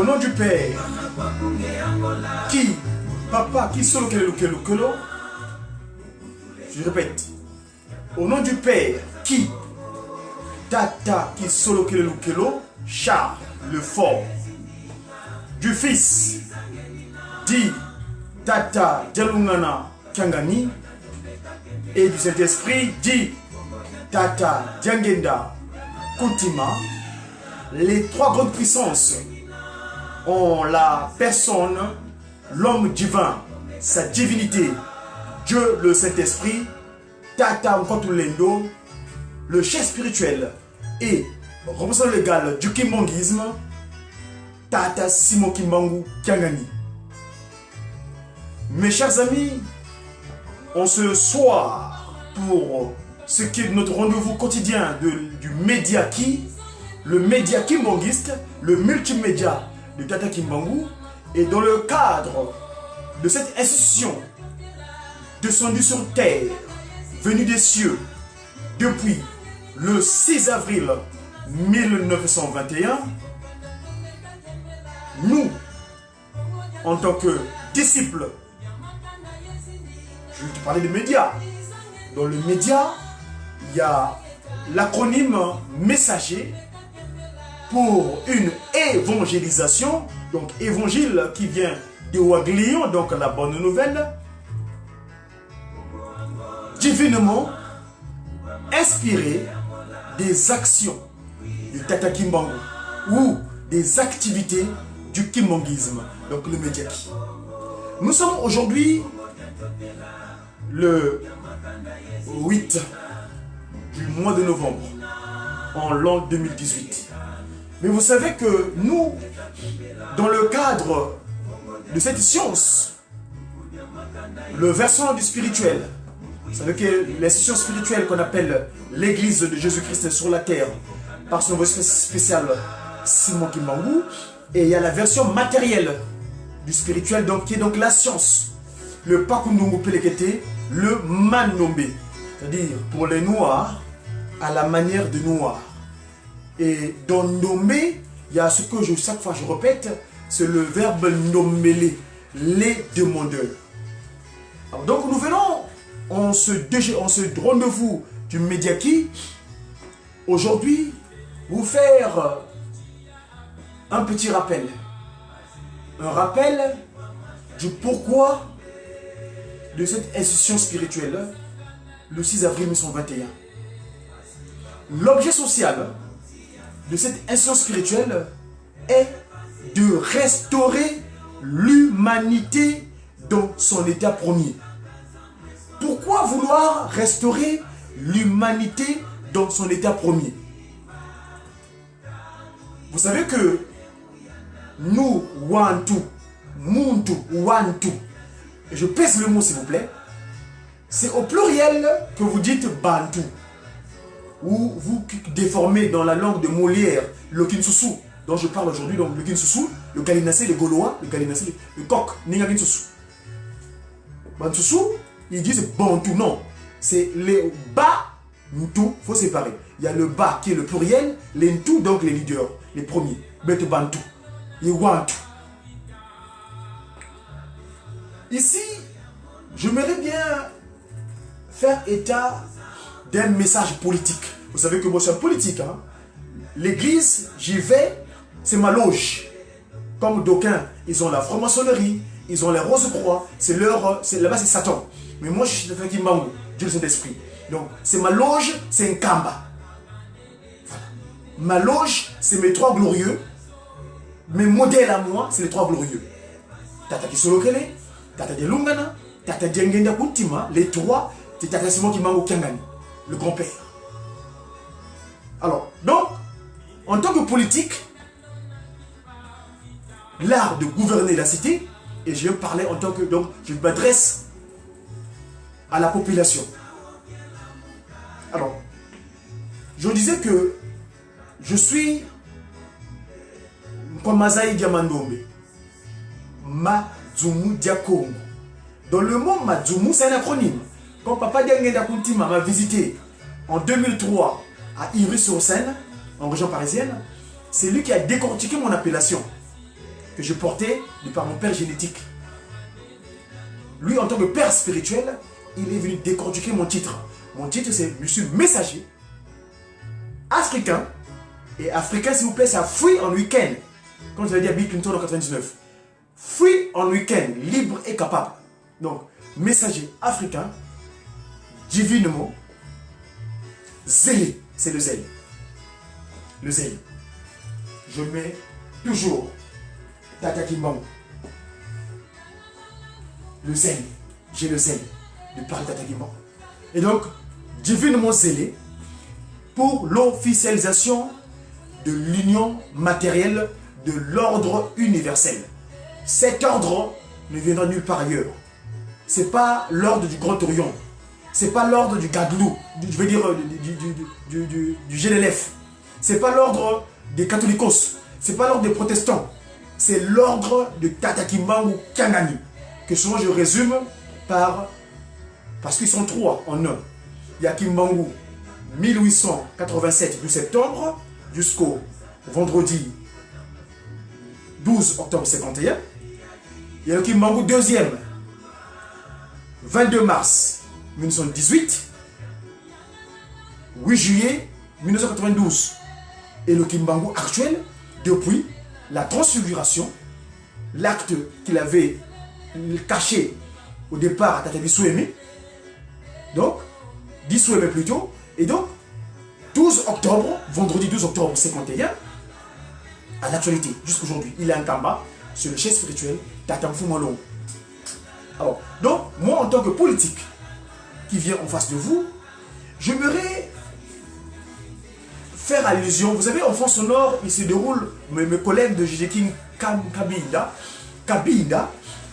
Au nom du Père, qui, papa, qui solo kelo, je répète, au nom du Père, qui, tata, qui solo kelo, Charles, le fort, du Fils, dit, tata, Djalungana, Kangani, et du Saint-Esprit, dit, tata, Diangenda, Koutima, les trois grandes puissances ont la personne, l'homme divin, sa divinité, Dieu le Saint-Esprit, Tata Nkotulendo, le chef spirituel et représentant légal du kimbongisme, Tata Simon Kimbangu Kiangani. Mes chers amis, on se soir pour ce qui est notre rendez-vous quotidien du média qui, le média kimbangiste, le multimédia de Tata Kimbangu, et dans le cadre de cette institution descendue sur terre, venue des cieux, depuis le 6 avril 1921, nous, en tant que disciples, je vais te parler des médias. Dans le média, il y a l'acronyme messager pour une évangélisation, donc évangile qui vient de Waglion, donc la bonne nouvelle, divinement inspiré des actions du Tata Kimbangu ou des activités du kimbangisme, donc le médiaki. Nous sommes aujourd'hui le 8 du mois de novembre en l'an 2018. Mais vous savez que nous, dans le cadre de cette science, le versant du spirituel, vous savez que l'institution spirituelle qu'on appelle l'Église de Jésus-Christ sur la terre, par son envoyé spécial Simon Kimbangu, et il y a la version matérielle du spirituel, donc, qui est donc la science, le Pakundungu Pelekete, le Manombe, c'est-à-dire pour les Noirs, à la manière de Noirs. Et dans nommer, il y a ce que chaque fois je répète, c'est le verbe nommer, les demandeurs. Alors donc nous venons en ce rendez-vous du Médiaki, aujourd'hui, vous faire un petit rappel. Un rappel du pourquoi de cette institution spirituelle, le 6 avril 1921. L'objet social de cette institution spirituelle est de restaurer l'humanité dans son état premier. Pourquoi vouloir restaurer l'humanité dans son état premier? Vous savez que nous, Wantu, Muntu, Wantu, et je pèse le mot s'il vous plaît, c'est au pluriel que vous dites Bantu. Ou vous déformez dans la langue de Molière le Kinsusu, dont je parle aujourd'hui, donc le Kinsusu, le Kalinacé, le Gaulois, le Kalinacé, le Coq, Ninga Kinsusu. Bantusu, ils disent Bantu, non. C'est les Bantu, il faut séparer. Il y a le Ba qui est le pluriel, les Ntu, donc les leaders, les premiers. Betu Bantu, les Wantu. Ici, j'aimerais bien faire état d'un message politique. Vous savez que moi je suis un politique. Hein? L'église, j'y vais, c'est ma loge. Comme d'aucuns, ils ont la franc-maçonnerie, ils ont les rose-croix, c'est leur, là-bas c'est Satan. Mais moi je suis le Kimbangu, Dieu le Saint-Esprit. Donc c'est ma loge, c'est un Kamba. Voilà. Ma loge, c'est mes trois glorieux. Mes modèles à moi, c'est les trois glorieux. Tata Kisolokele, Tata Delungana, Tata Diangenda Kuntima, les trois, c'est Tata Simon Kimbangu Kiangani, le grand-père. Alors, donc, en tant que politique, l'art de gouverner la cité, et je vais parler en tant que, donc, je m'adresse à la population. Alors, je disais que je suis comme Mazaï Diamandombe, Madzumu Diakongo. Dans le mot Madzumu, c'est un acronyme. Quand Papa Diangenda Kuntima m'a visité en 2003 à Ivry-sur-Seine, en région parisienne, c'est lui qui a décortiqué mon appellation. que je portais de par mon père génétique. Lui, en tant que père spirituel, il est venu décortiquer mon titre. Mon titre, c'est je suis messager, africain, et africain, s'il vous plaît, ça free en week-end. Comme je l'ai dit à Bill Clinton en 99. Free en week-end, libre et capable. Donc, messager africain, divinement, zélé, c'est le zèle. Le zèle. Je mets toujours Tata Kimbangu. Le zèle. J'ai le zèle de parler Tata Kimbangu. Et donc, divinement zélé pour l'officialisation de l'union matérielle de l'ordre universel. Cet ordre ne viendra nulle part ailleurs. Ce n'est pas l'ordre du Grand Orient. Ce n'est pas l'ordre du Gadlou, je veux dire du GLLF. Ce n'est pas l'ordre des catholicos. Ce n'est pas l'ordre des protestants. C'est l'ordre de Tata Kimbangu Kyangani. Que souvent je résume parce qu'ils sont trois en un. Il y a Kimbangu 1887 du septembre jusqu'au vendredi 12 octobre 51. Il y a le Kimbangu deuxième 22 mars 1918, 8 juillet 1992. Et le Kimbangu actuel, depuis la transfiguration, l'acte qu'il avait caché au départ à Tatabi Souémé, donc 10 Souémé plutôt, et donc 12 octobre, vendredi 12 octobre 51, à l'actualité, jusqu'aujourd'hui, il est en Kamba, sur le chef spirituel Tatamfou Malong. Alors, donc, moi en tant que politique qui vient en face de vous, j'aimerais faire allusion. Vous savez, en France sonore, il se déroule, mes collègues de Jijeking Kabinda,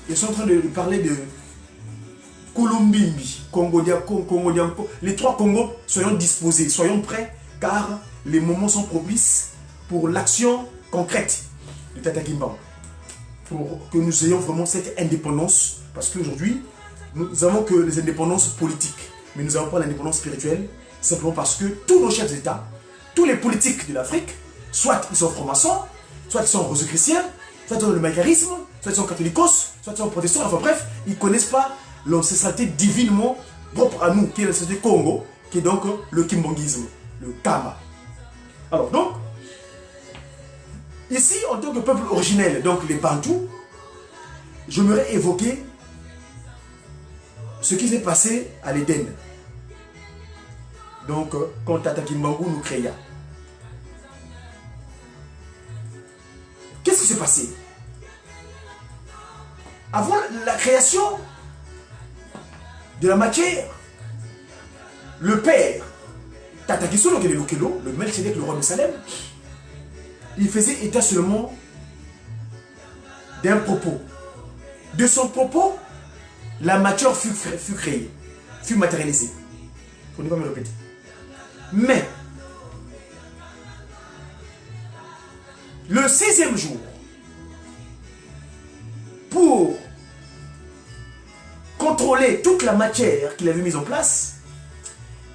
ils sont en train de parler de Kolumbimbi, Congo, les trois Congos, soyons disposés, soyons prêts, car les moments sont propices pour l'action concrète de Tata Kimbangu, pour que nous ayons vraiment cette indépendance, parce qu'aujourd'hui, nous avons que les indépendances politiques, mais nous n'avons pas l'indépendance spirituelle, simplement parce que tous nos chefs d'État, tous les politiques de l'Afrique, soit ils sont francs-maçons, soit ils sont rosicruciens, soit ils ont le macarisme, soit ils sont catholicos, soit ils sont protestants, enfin bref, ils ne connaissent pas l'ancestralité divinement propre à nous, qui est l'ancestral Congo, qui est donc le kimbanguisme, le Kama. Alors donc, ici, en tant que peuple originel, donc les Bantous, j'aimerais évoquer ce qui s'est passé à l'Éden. Donc, quand Tata Kimbangu nous créa. Qu'est-ce qui s'est passé? Avant la création de la matière, le père, Tata Kisolo Kelelokelo, le Melchizedek, le roi de Salem, il faisait état seulement d'un propos. De son propos, la matière fut créée, fut matérialisée. Il faut ne pas me répéter. Mais, le 6e jour, pour contrôler toute la matière qu'il avait mise en place,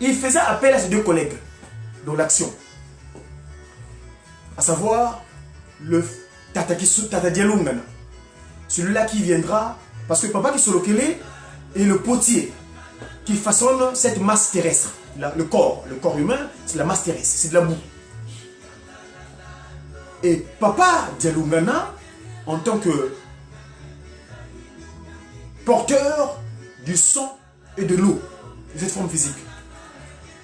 il faisait appel à ses deux collègues dans l'action. À savoir, le Tata Dialungana. Celui-là qui viendra, parce que Papa Kisolokele est le potier qui façonne cette masse terrestre. Le corps humain, c'est la masse terrestre, c'est de la boue. Et Papa Dialungana, en tant que porteur du sang et de l'eau, de cette forme physique.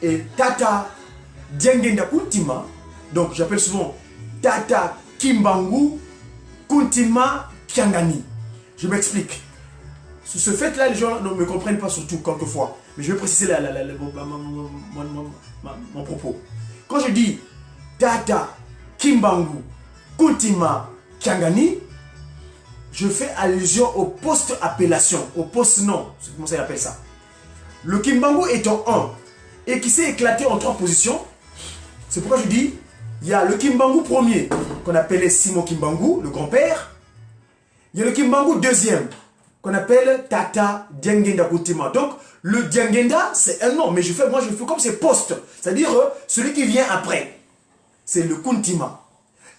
Et Tata Diangenda Kuntima, donc j'appelle souvent Tata Kimbangu Kuntima Kyangani. Je m'explique. Sur ce fait-là, les gens ne me comprennent pas surtout quelquefois. Mais je vais préciser mon propos. Quand je dis Tata Kimbangu Kuntima Kyangani, je fais allusion au post-appellation, au post-nom, c'est comment ça appelle ça. Le Kimbangu étant un, et qui s'est éclaté en 3 positions, c'est pourquoi je dis, il y a le Kimbangu premier, qu'on appelait Simon Kimbangu, le grand-père. Il y a le Kimbangu deuxième, qu'on appelle Tata Diangenda Kuntima. Donc, le Diangenda, c'est un nom, mais moi je fais comme c'est post, c'est-à-dire celui qui vient après. C'est le Kuntima.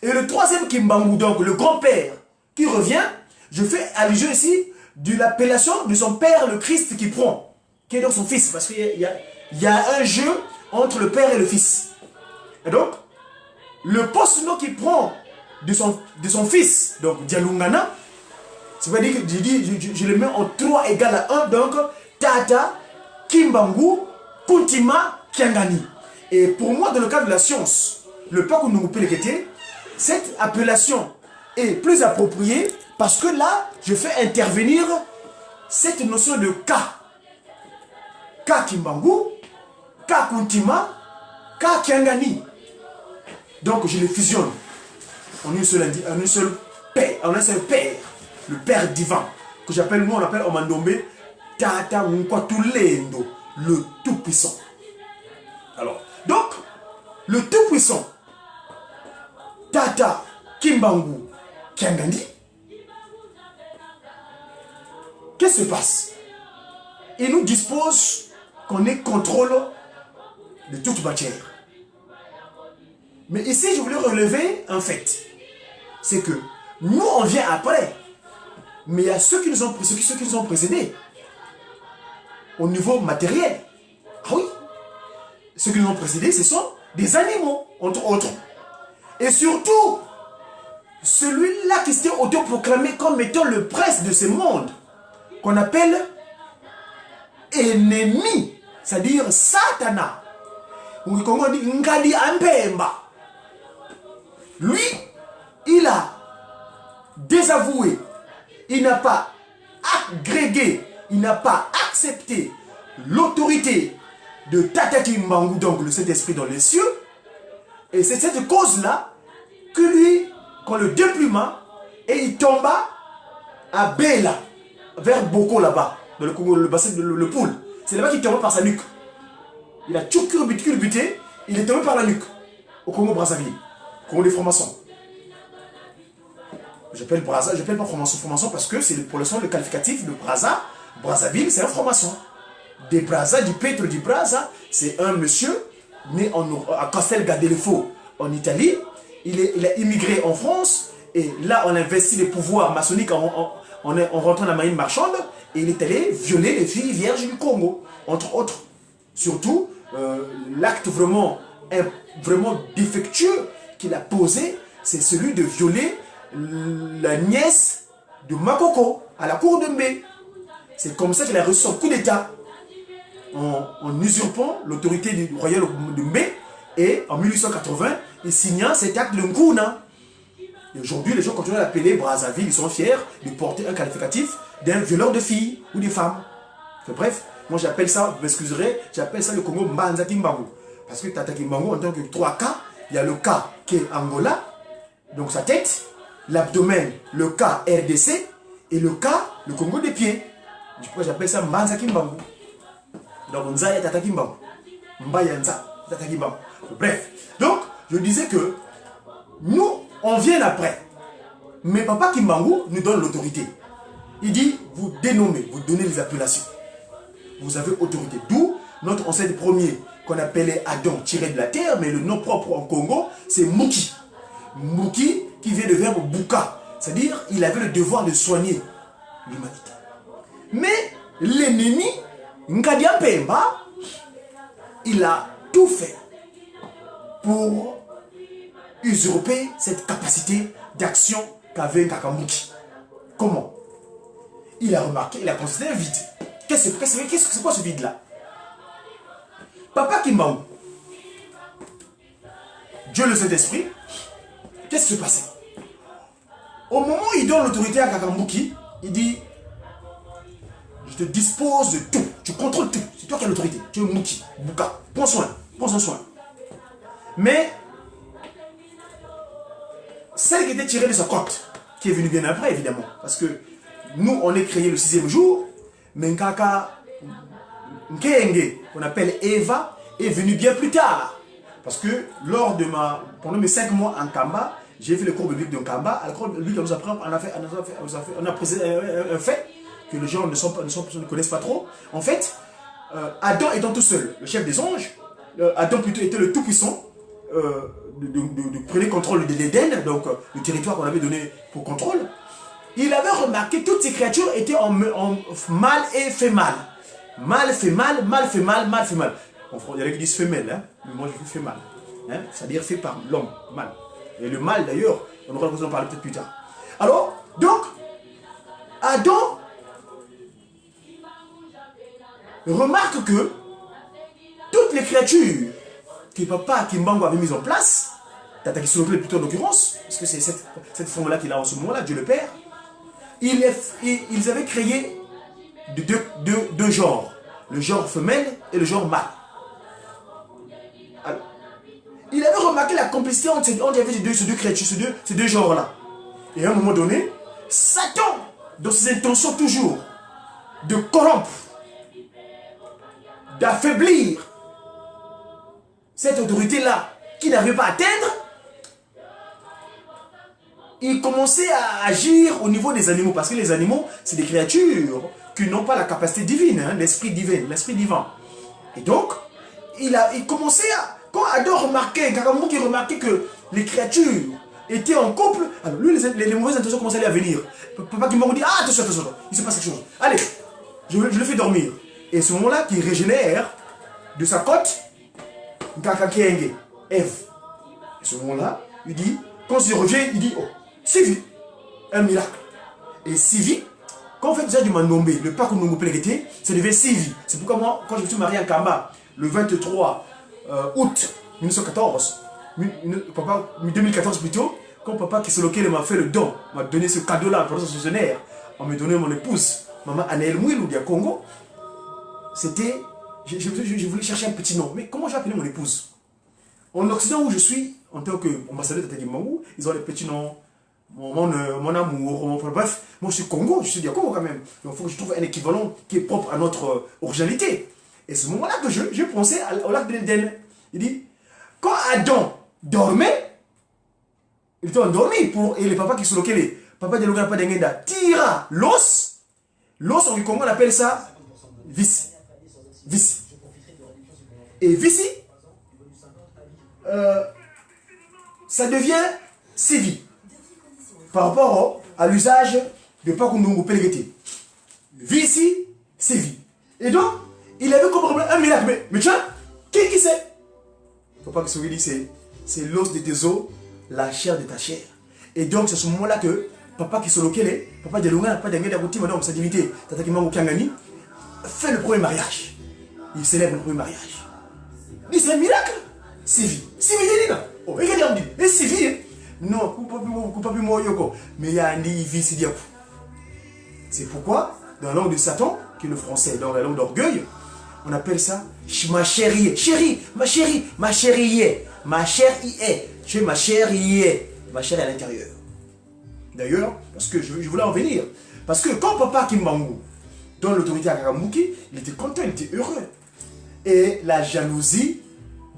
Et le troisième Kimbangu, donc le grand-père qui revient, je fais allusion ici de l'appellation de son Père, le Christ qui prend, qui est donc son Fils, parce qu'il y a un jeu entre le Père et le Fils. Et donc, le post-nom qui prend de son Fils, donc Dialungana, c'est-à-dire que je le mets en 3 égale à 1, donc Tata, Kimbangu, Kuntima, Kiangani. Et pour moi, dans le cadre de la science, le pas que nous pouvons l'équiter, cette appellation est plus appropriée parce que là, je fais intervenir cette notion de K. K Kimbangu, K Kuntima, K Kiangani. Donc je les fusionne en un seul père, le Père divin, que j'appelle, nous on appelle Omandombe, Tata Nkwatulendo, le Tout-Puissant. Alors, donc, le Tout-Puissant, Tata Kimbangu Kiangani, qu'est-ce qui se passe? Il nous dispose qu'on ait contrôle de toute matière. Mais ici, je voulais relever un fait. C'est que nous, on vient après. Mais il y a ceux qui nous ont précédés. Au niveau matériel. Ah oui. Ceux qui nous ont précédés, ce sont des animaux, entre autres. Et surtout, celui-là qui s'était autoproclamé comme étant le prince de ce monde, qu'on appelle ennemi, c'est-à-dire Satana. Ou on dit Ngadi Ampemba. Lui, il a désavoué, il n'a pas agrégé, il n'a pas accepté l'autorité de Tata Kimbangu, donc le Saint-Esprit dans les cieux. Et c'est cette cause-là que lui, qu'on le dépluma, et il tomba à Bela, vers Boko là-bas, dans le Congo, le bassin de le Poule. C'est là-bas qu'il tomba par sa nuque. Il a tout culbuté, il est tombé par la nuque, au Congo-Brazzaville. Congo des francs-maçons. J'appelle pas franc-maçon parce que c'est pour l'instant le qualificatif de Brazzaville, c'est un franc-maçon. Des Brazza, du Petro di Brazza, c'est un monsieur né à Castel Gandolfo en Italie. Il a immigré en France et là on a investi les pouvoirs maçonniques en rentrant dans la marine marchande et il est allé violer les filles vierges du Congo, entre autres. Surtout, l'acte vraiment défectueux qu'il a posé, c'est celui de violer la nièce de Makoko à la cour de Mbé. C'est comme ça qu'il a reçu son coup d'état en usurpant l'autorité du royaume de Mbé et en 1880 il signa cet acte de Nkuna. Et aujourd'hui les gens continuent à l'appeler Brazzaville, ils sont fiers de porter un qualificatif d'un violeur de filles ou de femmes. Enfin, bref, moi j'appelle ça, vous m'excuserez, j'appelle ça le Congo Mbanza Kimbangu. Parce que Tata Kimbangu en tant que 3K, il y a le K qui est Angola, donc sa tête, l'abdomen, le K RDC, et le K, le Congo des pieds. J'appelle ça Mbanza Kimbangu. Donc Nzaya Tata Kimbangu. Mbayanza Tata Kimbangu. Bref, donc je disais que nous, on vient après. Mais Papa Kimbangu nous donne l'autorité. Il dit, vous dénommez, vous donnez les appellations. Vous avez autorité. D'où notre ancêtre premier qu'on appelait Adam tiré de la terre, mais le nom propre en Congo, c'est Muki. Muki qui vient du verbe Buka. C'est-à-dire, il avait le devoir de soigner l'humanité. Mais l'ennemi, Ngadia Pemba, il a tout fait pour usurper cette capacité d'action qu'avait Kakamuki. Comment? Il a remarqué, il a constaté un vide. C'est quoi ce vide-là? Papa Kimbangu, Dieu le Saint-Esprit, qu'est-ce qui se passait? Au moment où il donne l'autorité à Kakambuki, il dit, je te dispose de tout, tu contrôles tout, c'est toi qui as l'autorité, tu es Muki, Buka, prends soin. Mais, celle qui était tirée de sa côte, qui est venue bien après évidemment, parce que nous on est créé le 6e jour, mais Nkaka Nkenge, qu'on appelle Eva, est venue bien plus tard. Parce que pendant mes 5 mois en Kamba, j'ai fait le cours biblique de Kamba. Alors, lui, on a présenté un fait que les gens ne connaissent pas trop. En fait, Adam étant tout seul, le chef des anges, Adam plutôt était le tout-puissant, de prenait contrôle de l'Éden, donc le territoire qu'on avait donné pour contrôle. il avait remarqué que toutes ces créatures étaient en mâle et fait mal. Mâle fait mal, mâle fait mal, mâle fait mal. Il y en a qui disent femelle, hein? Mais moi je dis fait mal. Hein? C'est-à-dire fait par l'homme, mal. Et le mal d'ailleurs, on aura l'occasion d'en parler peut-être plus tard. Alors, donc, Adam remarque que toutes les créatures que papa Kimbangu avait mises en place, Tata Kisoloto plutôt en l'occurrence, parce que c'est cette forme-là qu'il a en ce moment-là, Dieu le Père, ils avaient créé deux genres, le genre femelle et le genre mâle. Alors, il avait remarqué la complicité entre ces deux créatures, ces deux genres-là. Et à un moment donné, Satan, dans ses intentions toujours de corrompre, d'affaiblir cette autorité-là qu'il n'arrivait pas à atteindre, il commençait à agir au niveau des animaux. Parce que les animaux, c'est des créatures qui n'ont pas la capacité divine, hein, l'esprit divin. Et donc, il commençait à... Quand Adam remarquait, Kakamou qui remarquait que les créatures étaient en couple, alors lui, les mauvaises intentions commençaient à venir. Papa qui m'a dit, ah, attention, il se passe quelque chose. Allez, je le fais dormir. Et à ce moment-là, qu'il régénère de sa côte, Kakakenge, Ève. À ce moment-là, il dit, quand il revient, il dit, oh, Sivi, un miracle. Et Sivi, quand on fait déjà du Mandombe, le parc où nous était, ça devait Sivi. C'est pourquoi moi, quand je me suis marié à Kamba, le 23 août 1914, 2014 plutôt, quand papa Kisoloke m'a fait le don, m'a donné ce cadeau-là pour son successionnaire, on m'a donné mon épouse, maman Anaël Mouilou du Congo, c'était, je voulais chercher un petit nom, mais comment j'ai appelé mon épouse? En Occident où je suis, en tant qu'ambassadeur de Tatimangou, ils ont des petits noms, mon amour, bref, moi je suis Congo, je suis du Congo quand même, donc il faut que je trouve un équivalent qui est propre à notre originalité. Et c'est ce moment-là que j'ai pensé au lac de l'Éden. Il dit, quand Adam dormait, il était endormi et les papas qui sont localisés, papa de l'Ouganda Padengenda, tira l'os en Congo on appelle ça vici. Et vici, ça devient sévi par rapport à l'usage de Pakundungu Pellegete. Vici, sévi. Et donc, il avait comme problème un miracle. Mais tiens, qui c'est? Papa qui dit, c'est l'os de tes os, la chair de ta chair. Et donc, c'est à ce moment-là que papa qui se locale, papa de l'Ouganda, papa d'Angé d'Agouti, madame, sa divinité, Tata Kimangu Kiangani, fait le premier mariage. Il célèbre le premier mariage. Il dit, c'est un miracle. Sivi. Sivi, il dit, oh, regardez, on dit, et Sivi, non, coupa plus moi, yoko. Mais il y a un vici diapo. C'est pourquoi, dans la langue de Satan, qui est le français, dans la langue d'orgueil, on appelle ça ma chérie. Chérie, ma chérie, ma chérie, ma chère y est. Tu es ma chérie, ma chère est à l'intérieur. D'ailleurs, parce que je voulais en venir. Parce que quand papa Kimbangu, dans l'autorité à Kakamuki, il était content, il était heureux. Et la jalousie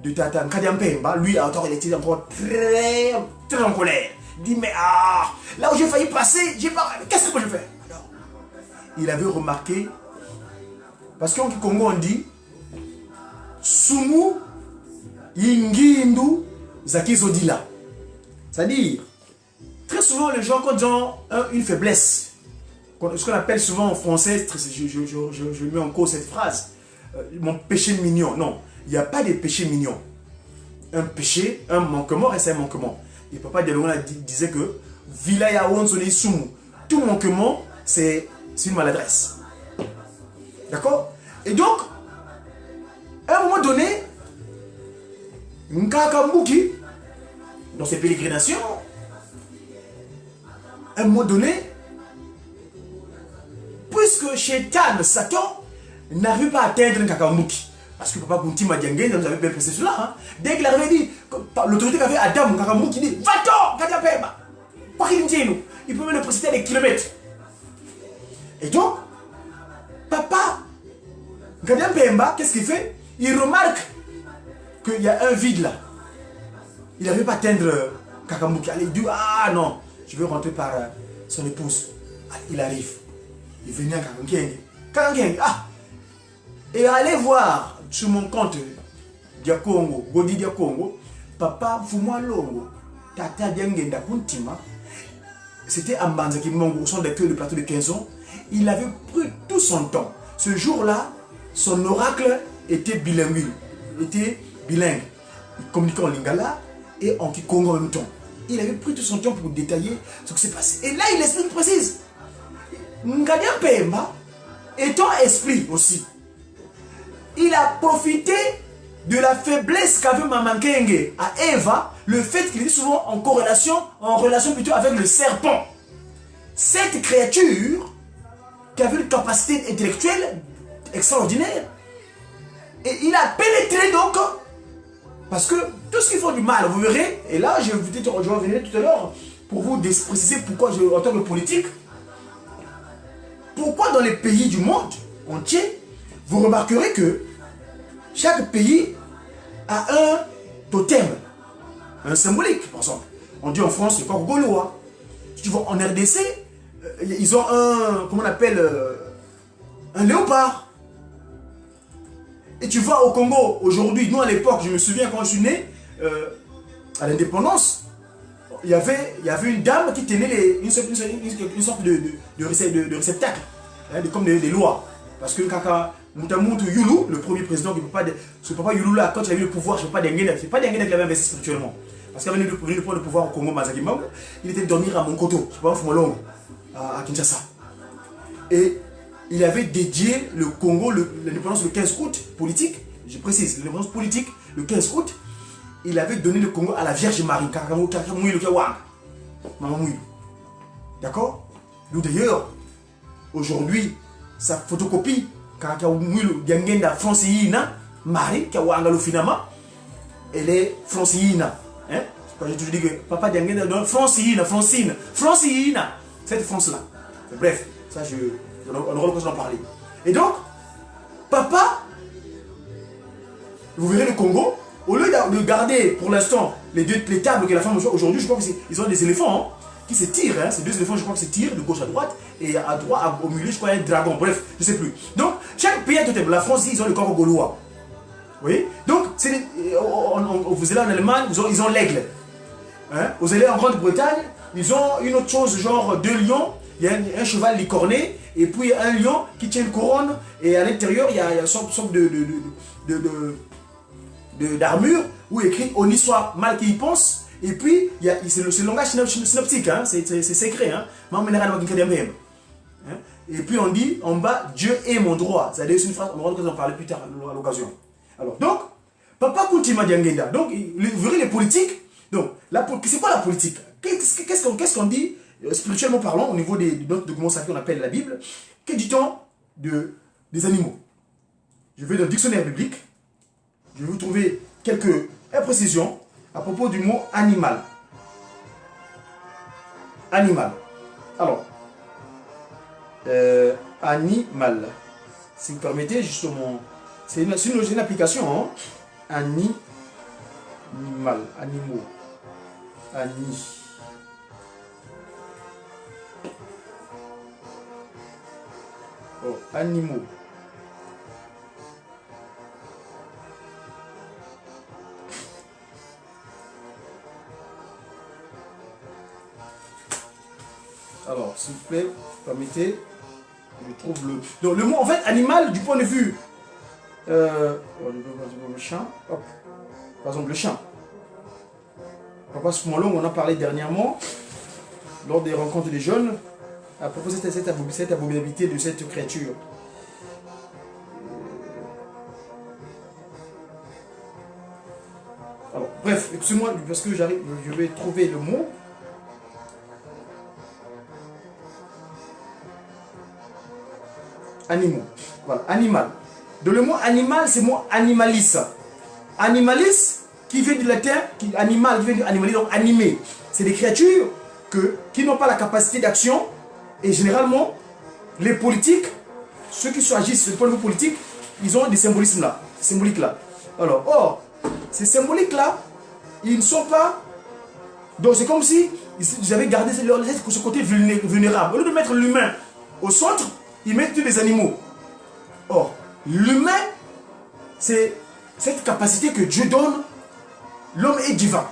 de Tata Nkadiampemba, lui, il était encore très en colère. Il dit, mais là où j'ai failli passer, j'ai pas. Qu'est-ce que je fais? Alors, il avait remarqué. Parce qu'en Congo, on dit Sumu Yingindu Zakizodila. C'est-à-dire, très souvent, les gens, quand ils ont une faiblesse, ce qu'on appelle souvent en français, je mets en cause cette phrase, mon péché mignon. Non, il n'y a pas de péché mignon. Un péché, un manquement reste un manquement. Et papa Delonga disait que Vilaya Wonsoni Sumu, tout manquement, c'est une maladresse. D'accord? Et donc, à un moment donné, Nkakambuki, dans ses pérégrinations, à un moment donné, puisque Shaitan, Satan, n'arrive pas à atteindre Nkakambuki, parce que papa Kunti Madiangé, nous avait bien pensé cela, hein? Dès qu'il avait dit, l'autorité qu'avait Adam, Nkakambuki dit, va-t'en, Kadiapemba, quoi qu'il dit, il peut même le précipiter à des kilomètres. Et donc, papa Kadiapemba, qu'est-ce qu'il fait? Il remarque qu'il y a un vide là. Il n'arrive pas à atteindre Kakamuki. Il dit, ah non, je veux rentrer par son épouse. Il arrive. Il venait à Kakamuki. Ah! Et allez voir sur mon compte Diakongo, Godi Diakongo, papa Fumwa Longo, Tata Diangenda Kuntima, c'était à Mbanzaki Mbongo, au centre d'accueil de plateau de 15 ans. Il avait pris tout son temps. Ce jour-là, son oracle était bilingue. Il communiquait en lingala et en kikongo en même temps. Il avait pris tout son temps pour détailler ce qui s'est passé. Et là, il explique précise. Ngadia Pemba, étant esprit aussi, il a profité de la faiblesse qu'avait Maman Kenge à Eva, le fait qu'il est souvent en relation plutôt avec le serpent. Cette créature qui avait une capacité intellectuelle extraordinaire. Et il a pénétré donc, parce que tout ce qui fait du mal, vous verrez, et là je vais revenir tout à l'heure pour vous préciser pourquoi en tant que politique, pourquoi dans les pays du monde entier, vous remarquerez que chaque pays a un totem, un symbolique, par exemple. On dit en France le coq gaulois. Tu vois, en RDC, ils ont un, comment on appelle, un léopard. Et tu vois au Congo, aujourd'hui, nous à l'époque, je me souviens quand je suis né, à l'indépendance, il y avait une dame qui tenait une sorte de réceptacle, hein, comme des lois. Parce que quand Moutamout Youlou, le premier président, ce papa Youlou là, quand il avait le pouvoir, je ne sais pas d'Enguenek, c'est pas d'Enguenek qui avait investi spirituellement. Parce qu'il avait le pouvoir au Congo, Mazagimang, il était dormir à Monkoto, je sais pas, Fumolongo, à Kinshasa. Et il avait dédié le Congo, l'indépendance le 15 août, politique, je précise, l'indépendance politique, le 15 août, il avait donné le Congo à la Vierge Marie, Maman Mouilou. D'accord? Nous d'ailleurs, aujourd'hui, sa photocopie, Francina, Marie, elle est Francina. Hein? J'ai toujours dit que papa Diangenda, Francina, cette France-là. Bref, ça on aura l'occasion d'en parler. Et donc, papa, vous verrez le Congo, au lieu de garder pour l'instant les tables que la femme aujourd'hui, je crois qu'ils ont des éléphants, hein, qui se tirent, hein, ces deux éléphants, je crois que se tirent de gauche à droite, et à droite, au milieu, je crois, il y a un dragon, bref, je ne sais plus. Donc, chaque pays a totem. La France, ils ont le corps gaulois. Vous voyez? Donc, vous allez en Allemagne, ils ont l'aigle. Hein? Vous allez en Grande-Bretagne, ils ont une autre chose, genre deux lions, il y a un cheval licorné, et puis un lion qui tient une couronne, et à l'intérieur, il y a une sorte d'armure où écrit « On y soit mal qu'il y pense ». Et puis, c'est le langage synoptique, hein? C'est secret. Hein? Et puis on dit en bas, Dieu est mon droit. C'est une phrase, on aura l'occasion d'en parler plus tard à l'occasion. Alors, donc, Papa Koutima Diangenda, donc, vous verrez les politiques. Donc, c'est quoi la politique? Qu'est-ce qu'on dit, spirituellement parlant, au niveau de notre document sacré qu'on appelle la Bible? Que dit-on des animaux? Je vais dans le dictionnaire biblique. Je vais vous trouver quelques imprécisions à propos du mot animal. Animal. Alors, animal. Si vous permettez, justement, c'est une application. Hein? Animal. Animaux. Oh, animaux. Alors, s'il vous plaît, permettez, je trouve le... Donc, le mot, en fait, animal, du point de vue... le chien, hop. Par exemple, le chien. Papa Soumolong, on en a parlé dernièrement, lors des rencontres des jeunes, à propos de cette abominabilité de cette créature. Alors, bref, excusez-moi, parce que je vais trouver le mot. Animaux. Voilà, animal. Donc le mot animal, c'est le mot animalis. Animalis, qui vient du latin, animal, qui vient du animalis, donc animé. C'est des créatures qui n'ont pas la capacité d'action. Et généralement, les politiques, ceux qui agissent sur le point de vue politique, ils ont des symbolismes là, symboliques là. Alors, or, ces symboliques là, ils ne sont pas... Donc c'est comme si ils avaient gardé ce côté vulnérable. Au lieu de mettre l'humain au centre, ils mettent tous les animaux. Or, l'humain, c'est cette capacité que Dieu donne. L'homme est divin.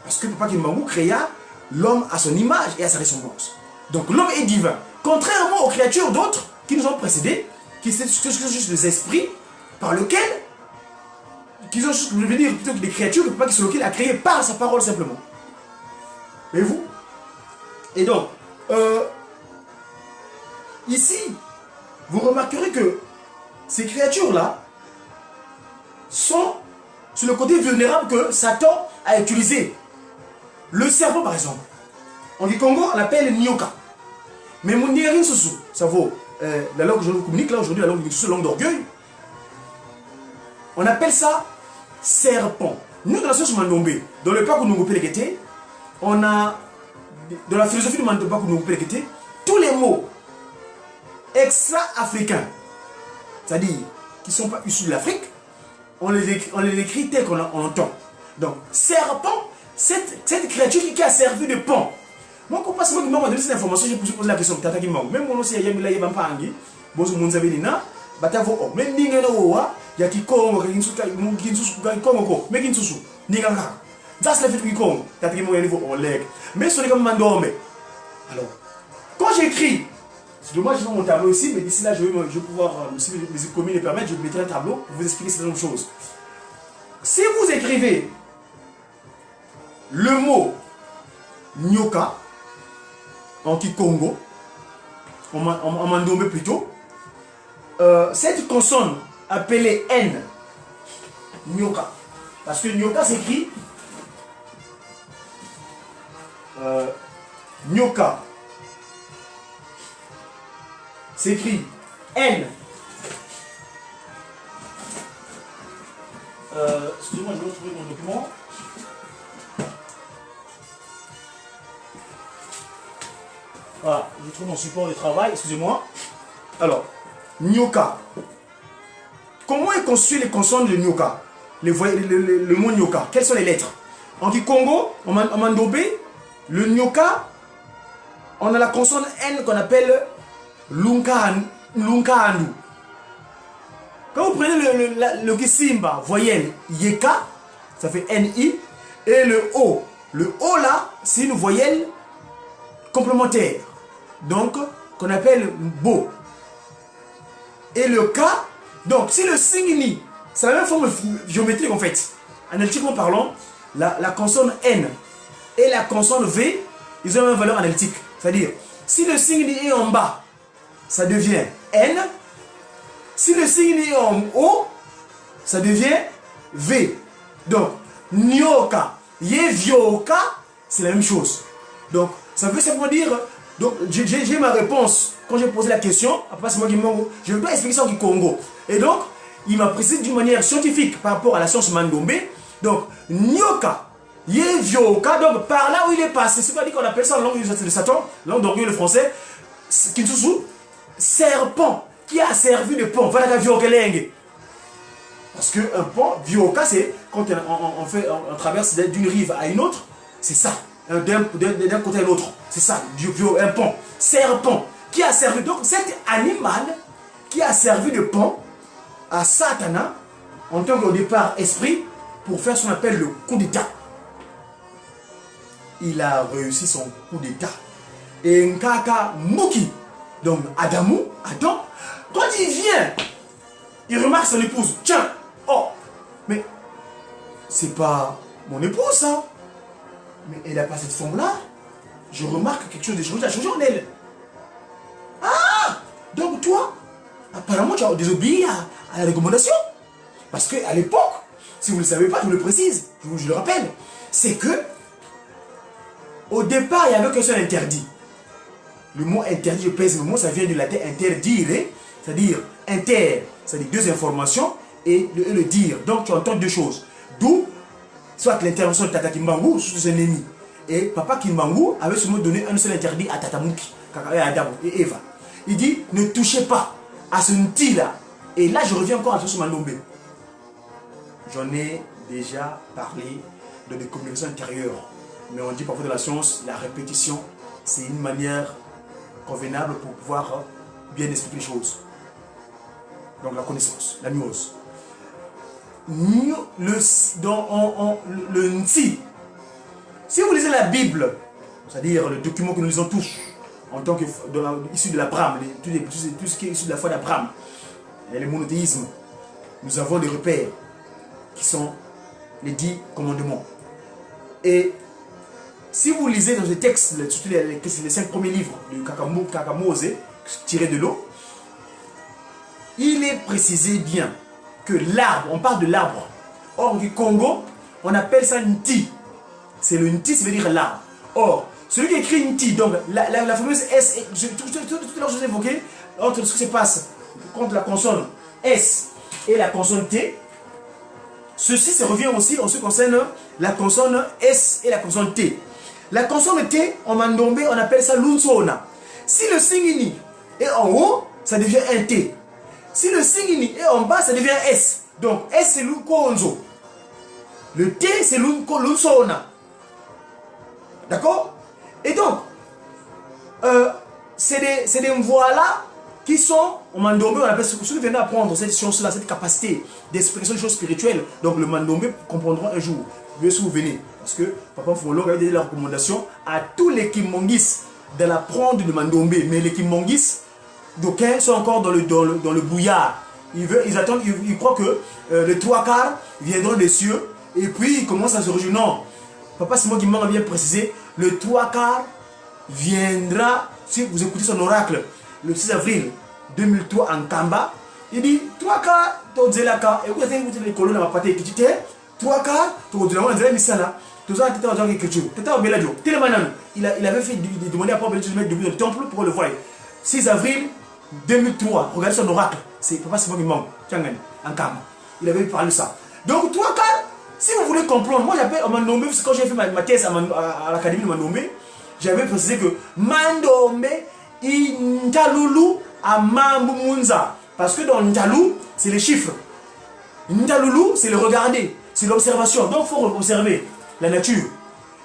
Parce que Papa Kimbangu créa l'homme à son image et à sa ressemblance. Donc l'homme est divin. Contrairement aux créatures d'autres qui nous ont précédés, qui sont juste des esprits par lesquels, qui sont juste, je veux dire, plutôt que des créatures, qui sont lesquelles a créé par sa parole simplement. Voyez-vous? Et donc, ici, vous remarquerez que ces créatures-là sont sur le côté vulnérable que Satan a utilisé. Le cerveau, par exemple. En Kikongo, on l'appelle Nyoka. Mais mon Niérin Soussou, ça vaut la langue que je vous communique là aujourd'hui, la langue de langue d'orgueil. On appelle ça serpent. Nous, dans la science Mandombe, dans le parc où nous Pelekete, on a, dans la philosophie du Mandombe où nous Pelekete, tous les mots extra-africains, c'est-à-dire qui ne sont pas issus de l'Afrique, on les écrit tel qu'on entend. Donc, serpent, cette créature qui a servi de pont. Moi, quand passe, moi, qui m'a donné cette information, j'ai posé la question, Tata qui manque. Même moi aussi, il y a Yamila Yabampangi, Bozo Munzavelina, Batavo, même Ningenoa, il y a qui Kongo, qui Kongo, mais qui Nsusu, Ninganga. Das la fait qui Kongo, Tata qui manque niveau Oleg. Mais ce n'est comme Mandorme. Alors, quand j'écris, c'est dommage, je vais mon tableau ici, mais d'ici là, je vais pouvoir, si mes économies les permettent, je mettrai un tableau pour vous expliquer certaines choses. Si vous écrivez le mot Nyoka, en Kikongo, en Mandombe plutôt, cette consonne appelée N, Nyoka, parce que Nyoka s'écrit Nyoka, s'écrit N. Excusez-moi, je vais retrouver mon document. Voilà, je trouve mon support de travail, excusez-moi. Alors, Nyoka. Comment est construit les consonnes de Nyoka? Le mot Nyoka, quelles sont les lettres? En Kikongo, en Mandobe, le Nyoka, on a la consonne N qu'on appelle Lunkaandu. Quand vous prenez le Kisimba, voyelle Yeka, ça fait N-I, et le O. Le O là, c'est une voyelle complémentaire, donc qu'on appelle Bo. Et le K, donc si le signe Ni, c'est la même forme géométrique en fait. Analytiquement parlant, la consonne N et la consonne V, ils ont la même valeur analytique. C'est-à-dire, si le signe Ni est en bas, ça devient N. Si le signe Ni est en haut, ça devient V. Donc, Nyoka, Yevyoka, c'est la même chose. Donc, ça veut simplement dire, donc j'ai ma réponse quand j'ai posé la question, après c'est moi qui m'en je ne vais pas expliquer ça en Congo. Et donc, il m'a précisé d'une manière scientifique par rapport à la science Mandombe. Donc, Nyoka, Yevyoka, donc par là où il est passé, c'est pas dit qu'on appelle ça en langue de Satan, langue d'orgueil le français, Kinsusu, serpent, qui a servi de pont, voilà la Vyokeleng. Parce qu'un pont, Vyoka, c'est quand on traverse d'une rive à une autre, c'est ça. D'un côté à l'autre. C'est ça, un pont. Serpent qui a servi. Donc cet animal qui a servi de pont à Satana en tant qu'au départ esprit pour faire ce qu'on appelle le coup d'état. Il a réussi son coup d'état. Et Nkaka Muki, donc Adam, quand il vient, il remarque son épouse. Tiens, oh, mais c'est pas mon épouse ça. Mais elle n'a pas cette forme-là. Je remarque quelque chose de changé, a changé en elle. Ah! Donc toi, apparemment tu as désobéi à la recommandation. Parce qu'à l'époque, si vous ne le savez pas, je vous le précise, je le rappelle, c'est que au départ, il y avait quelque chose d'interdit. Le mot interdit, je pèse le mot, ça vient du latin interdire, c'est-à-dire inter, c'est-à-dire deux informations, et le dire. Donc tu entends deux choses. D'où soit l'intervention de Tata Kimbangu sous ses ennemis. Et Papa Kimbangu avait seulement donné un seul interdit à Tata Muki, Adam et Eva. Il dit, ne touchez pas à ce nti-là. Et là, je reviens encore à ce Mandombe. J'en ai déjà parlé de des communications intérieures. Mais on dit parfois de la science, la répétition, c'est une manière convenable pour pouvoir bien expliquer les choses. Donc la connaissance, la nuance. Le nti. Si vous lisez la Bible c'est-à-dire le document que nous lisons tous, en tant que issu de l'Abraham, tout ce qui est issu de la foi d'Abraham, et le monothéisme, nous avons des repères qui sont les 10 commandements. Et si vous lisez dans les textes, surtout les 5 premiers livres de Kakamose, tirés de l'eau, il est précisé bien que l'arbre, on parle de l'arbre. Or, du Congo, on appelle ça Nti. C'est le Nti, ça veut dire l'arbre. Or, celui qui écrit Nti, donc la fameuse S, tout à l'heure je vous ai évoqué, entre ce qui se passe contre la consonne S et la consonne T, ceci se revient aussi en ce qui concerne la consonne S et la consonne T. La consonne T, en mandombe, on appelle ça l'unsona. Si le singini est en haut, ça devient un T. Si le singini est en bas, ça devient S. Donc S c'est l'unkonzo. Le T c'est l'unsona. D'accord? Et donc, c'est des voix-là qui sont, au mandombe, on appelle ceux qui viennent d'apprendre cette science-là, cette capacité d'expression des choses spirituelles. Donc le mandombe comprendra un jour. Veuillez se souvenir. Parce que Papa Folo a donné la recommandation à tous les Kimongis de l'apprendre le mandombe. Mais les Kimongis, d'aucuns sont encore dans le brouillard. Ils attendent, ils croient que les 3/4 viendront des cieux. Et puis ils commencent à se réjouir. Non. Papa Simon Guimard a bien précisé, le 3/4 viendra, si vous écoutez son oracle, le 6 avril 2003 en Kamba. Il dit 3/4, Todzelaka, et vous avez les colonnes à ma pâté qui dit 3/4, Todzelaka, Misala, Tozan était en écriture, Tata Beladio, Telemanan, il avait fait demander à Papa Beladio de mettre debout dans le temple pour le voir. 6 avril 2003, regardez son oracle, c'est Papa Simon Guimard, en Kamba. Il avait parlé de ça. Donc 3/4, si vous voulez comprendre, moi j'appelle Mandombe, parce que quand j'ai fait ma thèse à l'académie de Mandombe, j'avais précisé que Mandombe, Ntalulu à Mambumunza. Parce que dans Ntalou, c'est les chiffres. Ntalulu, c'est le regarder, c'est l'observation. Donc il faut observer la nature.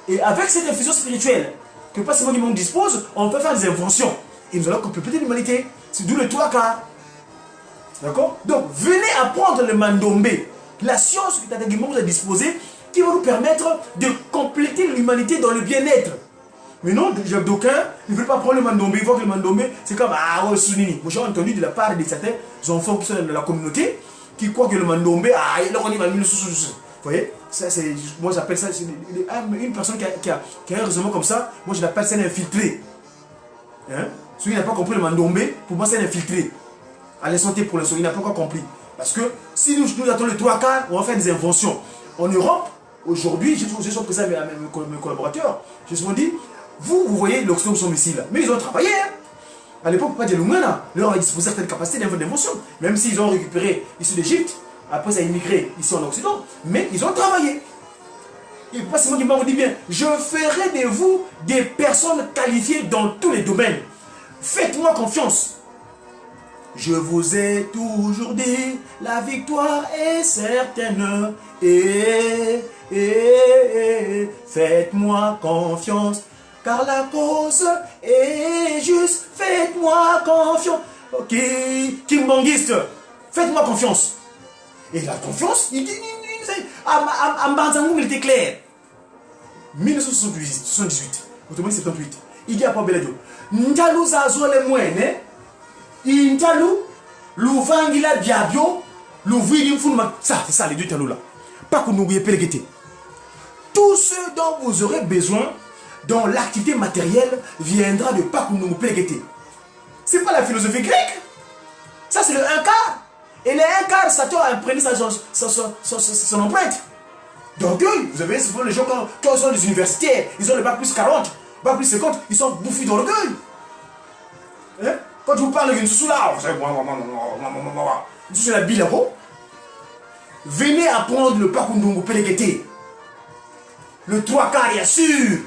Et avec cette infusion spirituelle que Pasteur Guimond dispose, on peut faire des inventions. Et nous allons compléter l'humanité. C'est d'où le 3/4. D'accord? Donc venez apprendre le Mandombe. La science que Tata Guimond a disposée qui va nous permettre de compléter l'humanité dans le bien-être. Mais non, d'aucuns ne veulent pas prendre le mandombe. Ils voient que le mandombe, c'est comme ah ouais, Sunini. J'ai entendu de la part de certains enfants qui sont dans la communauté qui croient que le mandombe, ah, il on y va. Vous voyez, ça, moi j'appelle ça une personne qui a un raisonnement comme ça. Moi je l'appelle c'est un infiltré. Hein? Celui qui n'a pas compris le mandombe, pour moi c'est un infiltré. À la santé pour l'instant, il n'a pas encore compris. Parce que si nous attendons les 3/4, on va faire des inventions. En Europe, aujourd'hui, j'ai toujours que ça avec mes collaborateurs, je me suis dit, vous voyez l'Occident sont ici là. Mais ils ont travaillé. Hein. À l'époque, pas de l'Oumana, leur a disposé certaines capacités d'invention. Même s'ils ont récupéré issus d'Égypte, après ça a immigré ici en Occident, mais ils ont travaillé. Et pas seulement qui m'ont dit bien, je ferai de vous des personnes qualifiées dans tous les domaines. Faites-moi confiance. Je vous ai toujours dit, la victoire est certaine. Faites-moi confiance, car la cause est juste. Faites-moi confiance. Ok, Kimbangiste, faites-moi confiance. Et la confiance, il dit, à Mbanzangou, il était clair. 1978, 78, il dit à Papa Beladio, Ntalou Zazo le Mouene, Intalou, Louvangila Diabio, Louvili Mfouma. Ça, c'est ça les deux talous là. Pas que nous n'oubliez pas les guetter. Tout ce dont vous aurez besoin dans l'activité matérielle viendra de Pakounou Plégueté. C'est pas la philosophie grecque. Ça, c'est le 1 quart. Et le 1 quart, Satan a imprimé son empreinte. D'orgueil. Vous avez souvent les gens quand ils sont des universitaires, ils ont le bac plus 40, bac plus 50, ils sont bouffis d'orgueil. Hein? Quand je vous parle d'une sous là, vous savez, c'est la bilabo. Venez apprendre le Pakounou Plégueté. Le 3/4, il y a sûr.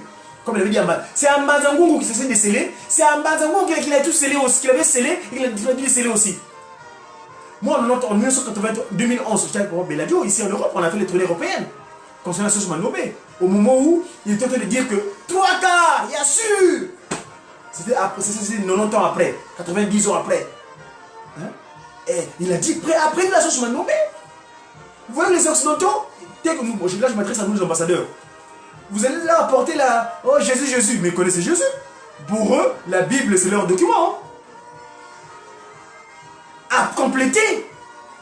Comme il avait dit en bas. C'est un Mbanzangungu qui s'est décelé. C'est un Mbanzangungu qui a tout scellé aussi. Qu'il avait scellé et qu'il a dû sceller aussi. Moi, en 2011, j'étais avec Papa Beladio, ici en Europe, on a fait les tournées européennes. Concernant la sauce Manobé. Au moment où il était en train de dire que 3/4, il y a sûr. C'était 90 ans après. 90 ans après. Hein? Et il a dit, après la sauce Manobé. Vous voyez les Occidentaux, dès que nous, là je m'adresse à nous les ambassadeurs. Vous allez là apporter la... Oh Jésus, Jésus. Mais connaissez Jésus. Pour eux, la Bible, c'est leur document. Hein. À compléter.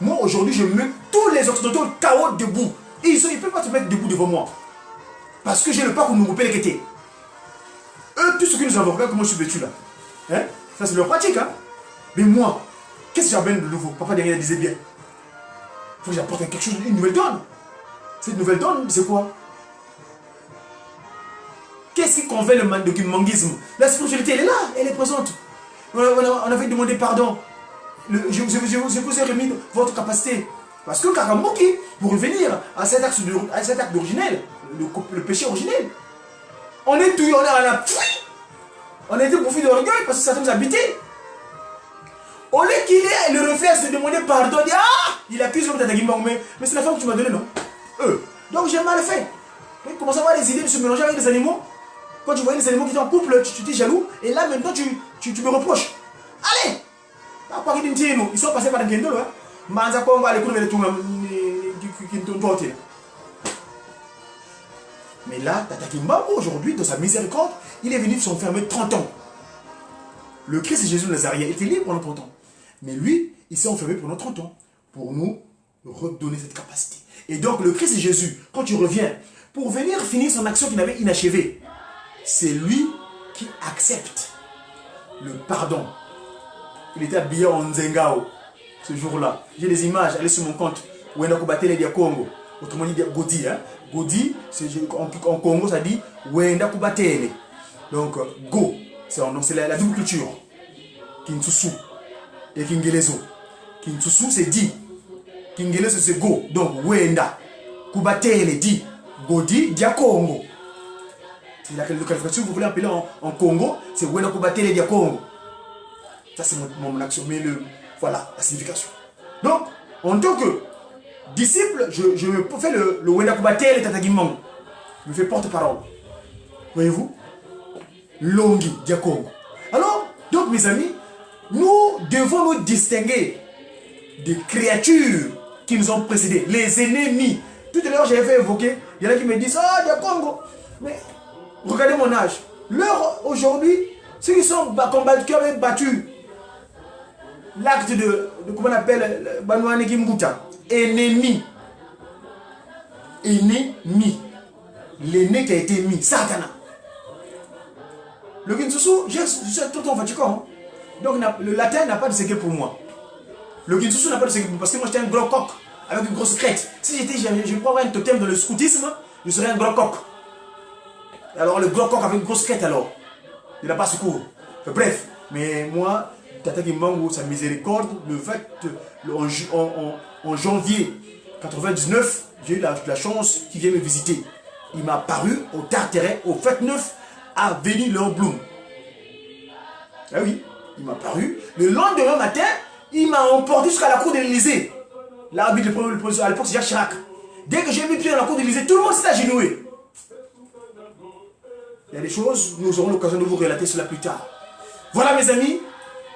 Moi, aujourd'hui, je mets tous les occidentaux KO debout. Et ils ne peuvent pas se mettre debout devant moi. Parce que j'ai le pas pour nous couper les quêtés. Eux, tous ceux qui nous avons regardé, comment je suis vêtu là. Hein? Ça, c'est leur pratique. Hein? Mais moi, qu'est-ce que j'amène de nouveau? Papa derrière disait bien. Il faut que j'apporte quelque chose, une nouvelle donne. Cette nouvelle donne, c'est quoi? Qu'est-ce qui convainc le manguisme? La spiritualité, elle est là, elle est présente. On avait demandé pardon. Je vous ai remis votre capacité. Parce que Karamoki, pour revenir à cet acte originel, le péché originel, on est tout, on a été bouffé d'orgueil parce que ça nous habitait. Au lieu qu'il ait le réflexe de demander pardon, il dit ah, il accuse l'homme d'Atagimba, mais c'est la femme que tu m'as donnée, non? Donc j'ai mal fait. Il commence à avoir des idées de se mélanger avec les animaux. Quand tu vois les animaux qui sont en couple, tu t'es jaloux, et là maintenant tu me reproches. Allez! Ils sont passés par un guendo, hein? Mais là, Tata Kimbangu, aujourd'hui, dans sa miséricorde, il est venu s'enfermer 30 ans. Le Christ Jésus Nazarien était libre pendant 30 ans. Mais lui, il s'est enfermé pendant 30 ans pour nous redonner cette capacité. Et donc, le Christ Jésus, quand tu reviens, pour venir finir son action qu'il avait inachevée, c'est lui qui accepte le pardon. Il était habillé en Nzengao ce jour-là. J'ai des images, allez sur mon compte. Wenda Kubatele dia Congo. Autrement dit, Godi. Hein? Godi, en Congo, ça dit Wenda Kubatele. Donc, Go, c'est la double culture. Kintsusu et Kingelezo. Kintsusu, c'est dit. Kingelezo, c'est Go. Donc, Wenda Kubatele dit Godi dia Congo. C'est la qualification que vous voulez appeler en Congo, c'est Wenda Kubatele dia Congo. Ça, c'est mon action. Mais voilà la signification. Donc, en tant que disciple, je me fais le Wenda Kubatele Tatagimbangu. Je me fais porte-parole. Voyez-vous? Longi dia Congo. Alors, donc, mes amis, nous devons nous distinguer des créatures qui nous ont précédés, les ennemis. Tout à l'heure, j'avais fait évoquer, il y en a qui me disent ah, dia Congo. Mais regardez mon âge. L'heure aujourd'hui, ceux qui sont combattus, qui ont battu l'acte de comment on appelle Banouane Kimbuta, ennemi. Ennemi. L'aîné qui a été mis, Satana. Le Kintsusu, je suis tout en Vatican. Hein. Donc le latin n'a pas de secret pour moi. Le Kintsusu n'a pas de secret pour moi parce que moi j'étais un gros coq avec une grosse crête. Si je prends un totem dans le scoutisme, je serais un gros coq. Alors le gros coq avec une grosse crête alors, il n'a pas secours. Bref, mais moi, Tata Kimbangu, sa miséricorde, en janvier 99, j'ai eu la chance qu'il vienne me visiter. Il m'a apparu au Tarteret, au 29 avenue Léon Blum. Ah oui, il m'a apparu. Le lendemain matin, il m'a emporté jusqu'à la cour de l'Élysée. L'arbitre à l'époque, c'est Jacques Chirac. Dès que j'ai mis pied dans la cour de l'Élysée, tout le monde s'est agenouillé. Il y a des choses, nous aurons l'occasion de vous relater cela plus tard. Voilà mes amis,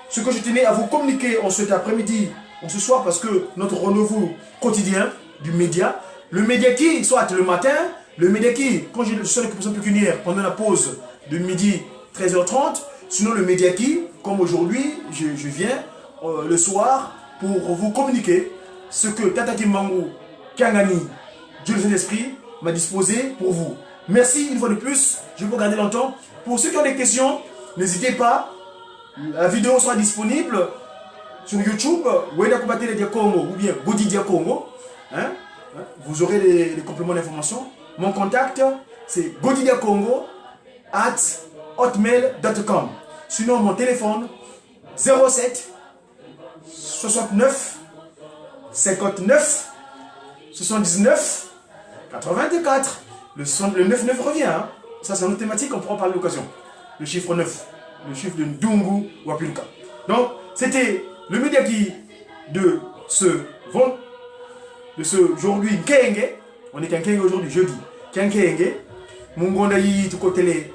ce que je tenais à vous communiquer en cet après-midi, en ce soir, parce que notre renouveau quotidien du média, le média qui, soit le matin, le média qui, quand j'ai le seul occupation pécuniaire, pendant la pause de midi 13h30, sinon le média qui, comme aujourd'hui, je viens le soir pour vous communiquer ce que Tata Kimbangu Kangani, Dieu le Saint-Esprit, m'a disposé pour vous. Merci une fois de plus, je vais vous garder longtemps. Pour ceux qui ont des questions, n'hésitez pas. La vidéo sera disponible sur YouTube, Wenda Kubatele dia Congo ou bien Godi dia Congo. Hein? Vous aurez les compléments d'information. Mon contact, c'est godidiacongo@hotmail.com. Sinon, mon téléphone, 07 69 59 79 84. Le 99 revient. Hein? Ça, c'est une autre thématique, on pourra en parler l'occasion. Le chiffre 9. Le chiffre de Ndungu Wapilka. Donc, c'était le média qui de ce aujourd'hui Nkenge. On est Nkenge aujourd'hui, jeudi. Nkenge. Mungonda yi tukotele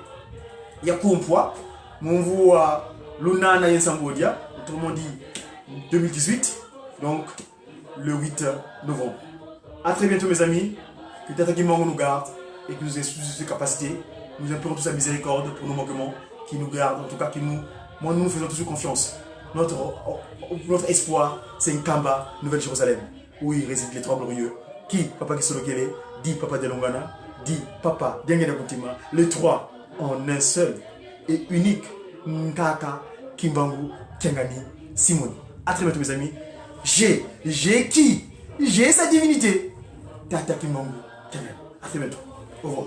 Yakumpwa. Munvua Lunana Yensambodia. Autrement dit 2018. Donc, le 8 novembre. A très bientôt mes amis. Que Tata Kimbangu nous garde. et qui nous insuffle de capacités. Nous implorons toute sa miséricorde pour nos manquements, qui nous garde, en tout cas, nous faisons toujours confiance. Notre espoir, c'est Nkamba, Nouvelle Jérusalem, où il réside les trois glorieux. Qui, Papa Kisolokele, dit Papa Delongana, dit Papa Dengena Koutima, les trois en un seul et unique Nkaka, Kimbangu, Kengani, Simoni. A très bientôt mes amis. J'ai sa divinité. Tata Kimbangu, Kengani. A très bientôt. Au revoir.